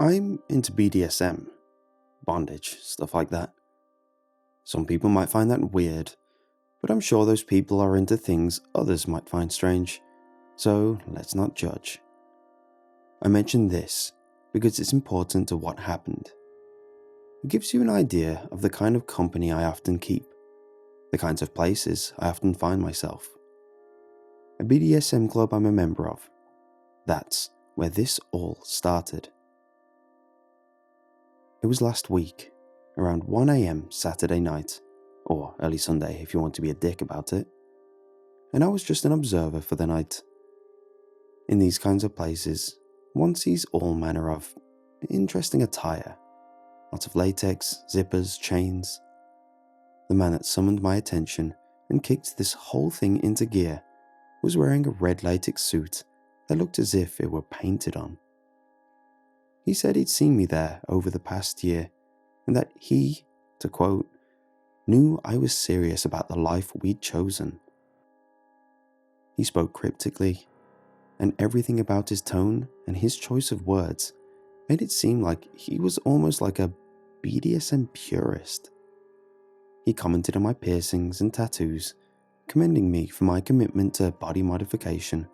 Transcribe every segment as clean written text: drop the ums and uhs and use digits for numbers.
I'm into BDSM, bondage, stuff like that. Some people might find that weird, but I'm sure those people are into things others might find strange, so let's not judge. I mention this because it's important to what happened. It gives you an idea of the kind of company I often keep, the kinds of places I often find myself. A BDSM club I'm a member of. That's where this all started. It was last week, around 1 AM Saturday night, or early Sunday if you want to be a dick about it, and I was just an observer for the night. In these kinds of places, one sees all manner of interesting attire, lots of latex, zippers, chains. The man that summoned my attention and kicked this whole thing into gear was wearing a red latex suit that looked as if it were painted on. He said he'd seen me there over the past year, and that he, to quote, knew I was serious about the life we'd chosen. He spoke cryptically, and everything about his tone and his choice of words made it seem like he was almost like a BDSM purist. He commented on my piercings and tattoos, commending me for my commitment to body modification.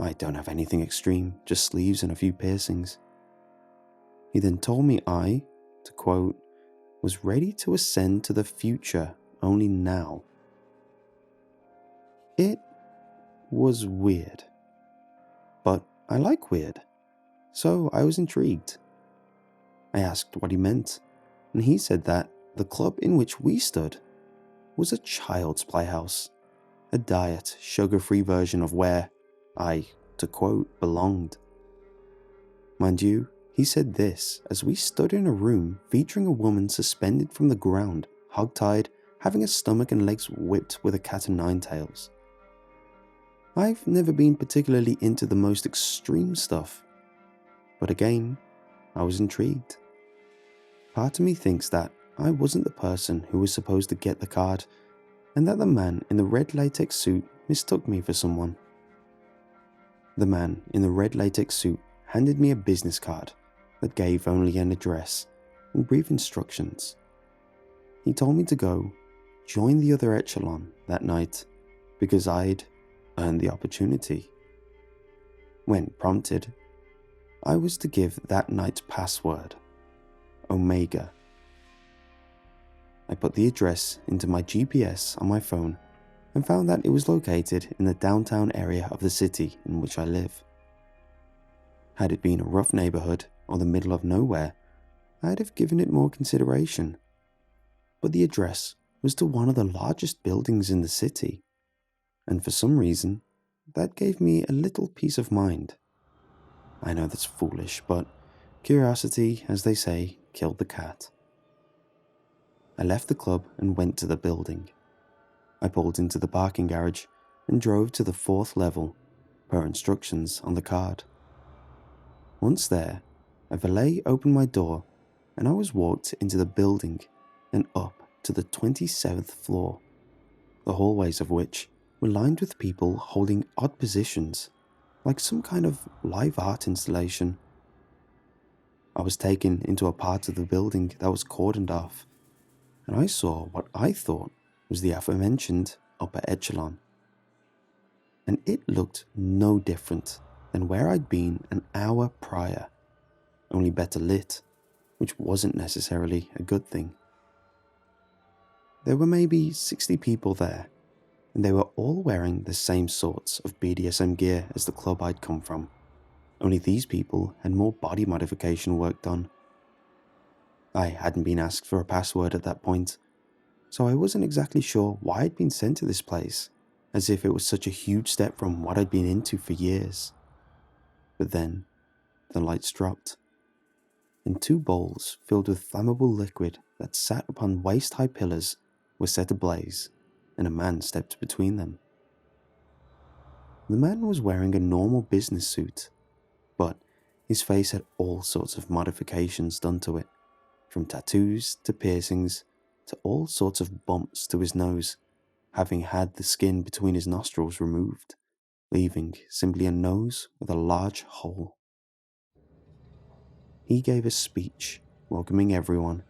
I don't have anything extreme, just sleeves and a few piercings. He then told me I, to quote, was ready to ascend to the future only now. It was weird. But I like weird, so I was intrigued. I asked what he meant, and he said that the club in which we stood was a child's playhouse, a diet, sugar-free version of where I, to quote, belonged. Mind you, he said this as we stood in a room featuring a woman suspended from the ground, hog-tied, having her stomach and legs whipped with a cat o' nine tails. I've never been particularly into the most extreme stuff, but again, I was intrigued. Part of me thinks that I wasn't the person who was supposed to get the card, and that the man in the red latex suit mistook me for someone. The man in the red latex suit handed me a business card that gave only an address and brief instructions. He told me to go join the other echelon that night because I'd earned the opportunity. When prompted, I was to give that night's password, Omega. I put the address into my GPS on my phone and found that it was located in the downtown area of the city in which I live. Had it been a rough neighborhood or the middle of nowhere, I'd have given it more consideration. But the address was to one of the largest buildings in the city, and for some reason, that gave me a little peace of mind. I know that's foolish, but curiosity, as they say, killed the cat. I left the club and went to the building. I pulled into the parking garage and drove to the 4th level, per instructions on the card. Once there, a valet opened my door and I was walked into the building and up to the 27th floor, the hallways of which were lined with people holding odd positions, like some kind of live art installation. I was taken into a part of the building that was cordoned off, and I saw what I thought was the aforementioned upper echelon. And it looked no different than where I'd been an hour prior, only better lit, which wasn't necessarily a good thing. There were maybe 60 people there, and they were all wearing the same sorts of BDSM gear as the club I'd come from, only these people had more body modification work done. I hadn't been asked for a password at that point, so I wasn't exactly sure why I'd been sent to this place, as if it was such a huge step from what I'd been into for years. But then, the lights dropped, and 2 bowls filled with flammable liquid that sat upon waist-high pillars were set ablaze, and a man stepped between them. The man was wearing a normal business suit, but his face had all sorts of modifications done to it, from tattoos to piercings to all sorts of bumps to his nose, having had the skin between his nostrils removed, leaving simply a nose with a large hole. He gave a speech welcoming everyone,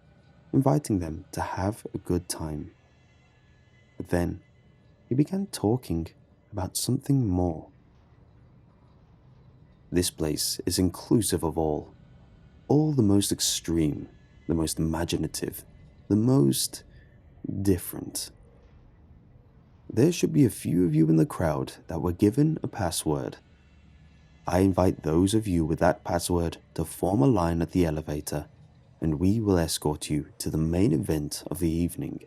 inviting them to have a good time. But then he began talking about something more. This place is inclusive of all the most extreme, the most imaginative, the most different. There should be a few of you in the crowd that were given a password. I invite those of you with that password to form a line at the elevator, and we will escort you to the main event of the evening.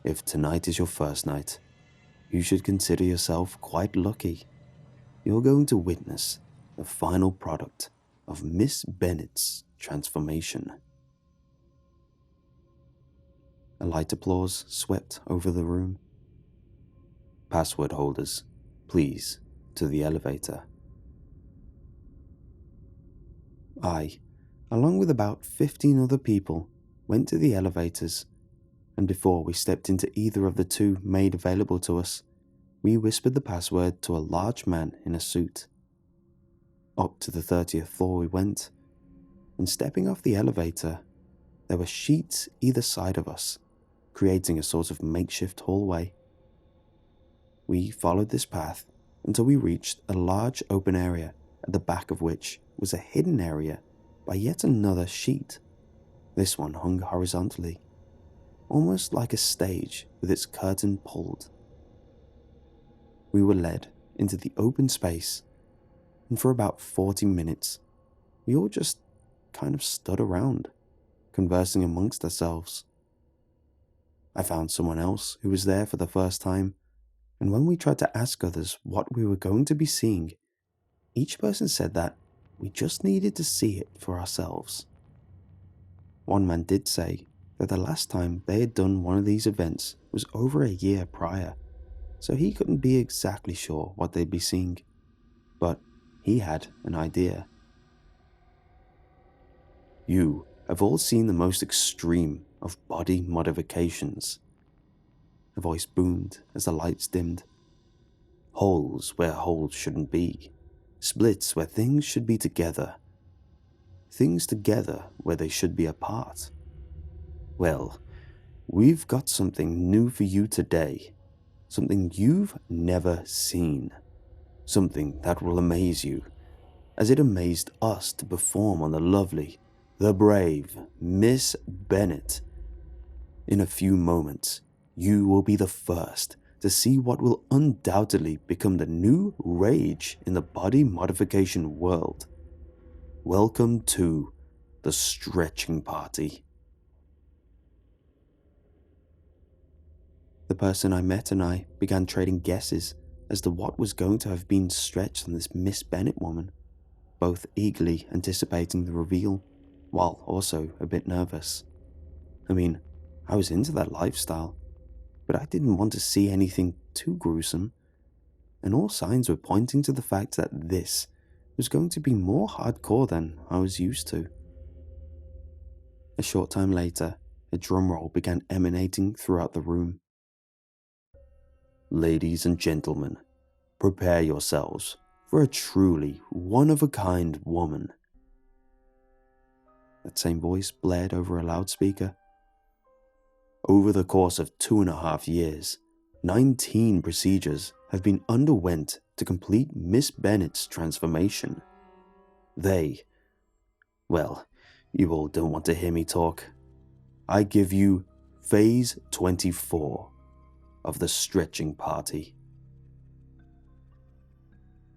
If tonight is your first night, you should consider yourself quite lucky. You're going to witness the final product of Miss Bennet's transformation. A light applause swept over the room. Password holders, please, to the elevator. I, along with about 15 other people, went to the elevators, and before we stepped into either of the two made available to us, we whispered the password to a large man in a suit. Up to the 30th floor we went, and stepping off the elevator, there were sheets either side of us, creating a sort of makeshift hallway. We followed this path until we reached a large open area at the back of which was a hidden area by yet another sheet. This one hung horizontally, almost like a stage with its curtain pulled. We were led into the open space, and for about 40 minutes, we all just kind of stood around, conversing amongst ourselves. I found someone else who was there for the first time, and when we tried to ask others what we were going to be seeing, each person said that we just needed to see it for ourselves. One man did say that the last time they had done one of these events was over a year prior, so he couldn't be exactly sure what they'd be seeing, but he had an idea. You have all seen the most extreme of body modifications. A voice boomed as the lights dimmed. Holes where holes shouldn't be. Splits where things should be together. Things together where they should be apart. Well, we've got something new for you today. Something you've never seen. Something that will amaze you, as it amazed us to perform on the lovely, the brave Miss Bennet. In a few moments, you will be the first to see what will undoubtedly become the new rage in the body modification world. Welcome to the stretching party. The person I met and I began trading guesses as to what was going to have been stretched on this Miss Bennet woman, both eagerly anticipating the reveal, while also a bit nervous. I mean, I was into that lifestyle, but I didn't want to see anything too gruesome, and all signs were pointing to the fact that this was going to be more hardcore than I was used to. A short time later, a drum roll began emanating throughout the room. Ladies and gentlemen, prepare yourselves for a truly one-of-a-kind woman. That same voice blared over a loudspeaker. Over the course of 2.5 years, 19 procedures have been underwent to complete Miss Bennet's transformation. Well, you all don't want to hear me talk. I give you Phase 24 of the stretching party.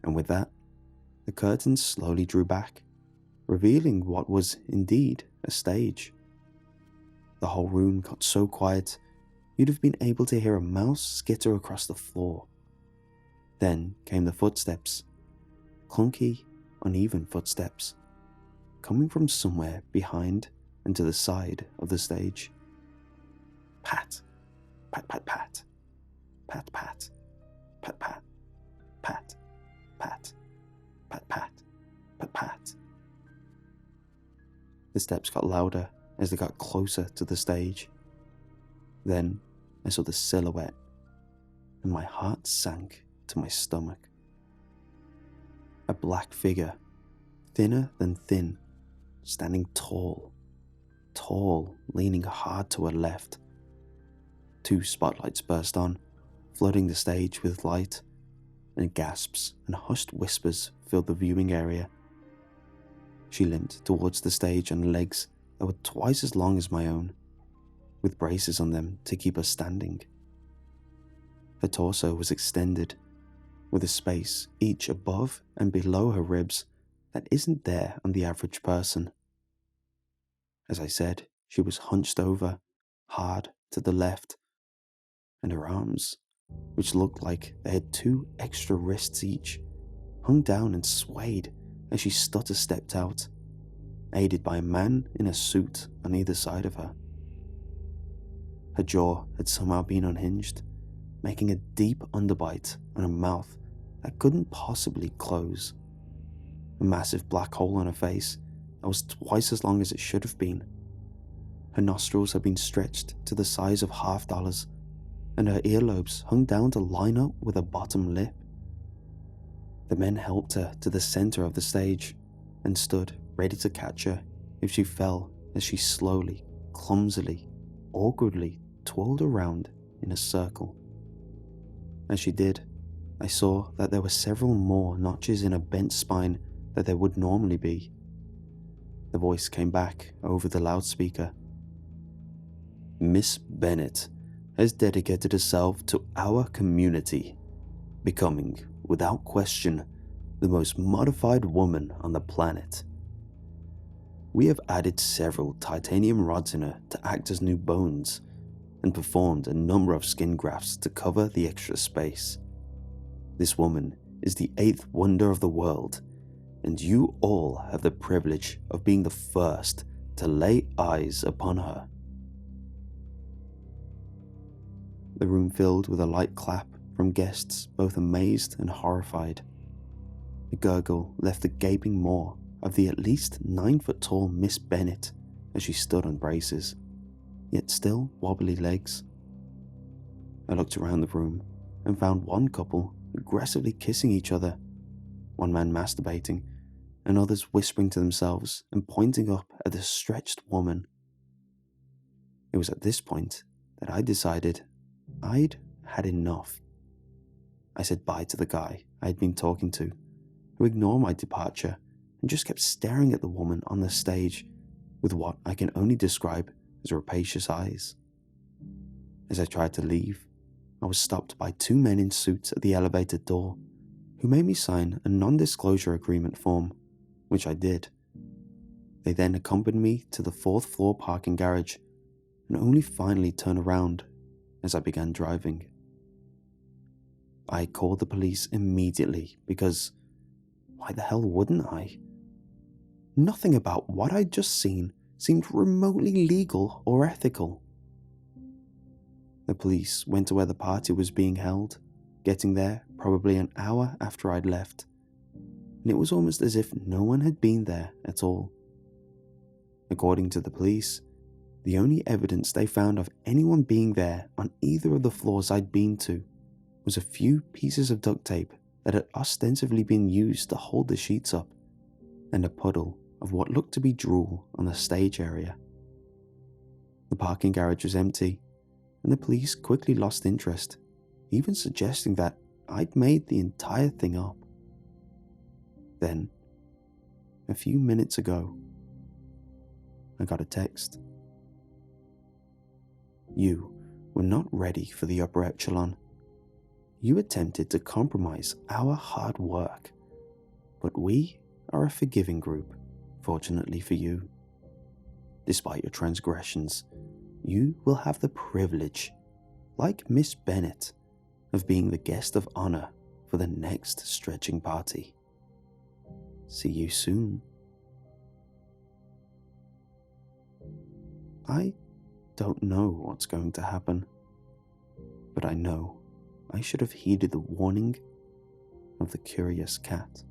And with that, the curtains slowly drew back, revealing what was indeed a stage. The whole room got so quiet, you'd have been able to hear a mouse skitter across the floor. Then came the footsteps, clunky, uneven footsteps, coming from somewhere behind and to the side of the stage. Pat, pat, pat, pat, pat, pat, pat, pat, pat, pat, pat, pat, pat, pat. The steps got louder as they got closer to the stage. Then I saw the silhouette, and my heart sank to my stomach. A black figure, thinner than thin, standing tall, leaning hard to her left. 2 spotlights burst on, flooding the stage with light, and gasps and hushed whispers filled the viewing area. She limped towards the stage on legs that were twice as long as my own, with braces on them to keep her standing. Her torso was extended, with a space each above and below her ribs that isn't there on the average person. As I said, she was hunched over, hard to the left, and her arms, which looked like they had 2 extra wrists each, hung down and swayed as she stutter-stepped out, aided by a man in a suit on either side of her. Her jaw had somehow been unhinged, making a deep underbite on a mouth that couldn't possibly close. A massive black hole on her face that was twice as long as it should have been. Her nostrils had been stretched to the size of $half, and her earlobes hung down to line up with her bottom lip. The men helped her to the center of the stage and stood ready to catch her if she fell as she slowly, clumsily, awkwardly twirled around in a circle. As she did, I saw that there were several more notches in her bent spine than there would normally be. The voice came back over the loudspeaker. "Miss Bennett has dedicated herself to our community, becoming, without question, the most modified woman on the planet. We have added several titanium rods in her to act as new bones, and performed a number of skin grafts to cover the extra space. This woman is the 8th wonder of the world, and you all have the privilege of being the first to lay eyes upon her." The room filled with a light clap from guests both amazed and horrified. A gurgle left a gaping maw of the at least 9-foot-tall Miss Bennett as she stood on braces, yet still wobbly legs. I looked around the room and found one couple aggressively kissing each other, one man masturbating, and others whispering to themselves and pointing up at the stretched woman. It was at this point that I decided I'd had enough. I said bye to the guy I had been talking to, who ignored my departure and just kept staring at the woman on the stage with what I can only describe as rapacious eyes. As I tried to leave, I was stopped by 2 men in suits at the elevator door, who made me sign a non-disclosure agreement form, which I did. They then accompanied me to the 4th floor parking garage and only finally turned around as I began driving. I called the police immediately because why the hell wouldn't I? Nothing about what I'd just seen seemed remotely legal or ethical. The police went to where the party was being held, getting there probably an hour after I'd left, and it was almost as if no one had been there at all. According to the police, the only evidence they found of anyone being there on either of the floors I'd been to was a few pieces of duct tape that had ostensibly been used to hold the sheets up, and a puddle of what looked to be drool on the stage area. The parking garage was empty, and the police quickly lost interest, even suggesting that I'd made the entire thing up. Then, a few minutes ago, I got a text. "You were not ready for the upper echelon. You attempted to compromise our hard work, but we are a forgiving group, fortunately for you. Despite your transgressions, you will have the privilege, like Miss Bennett, of being the guest of honor for the next stretching party. See you soon." I don't know what's going to happen, but I know I should have heeded the warning of the curious cat.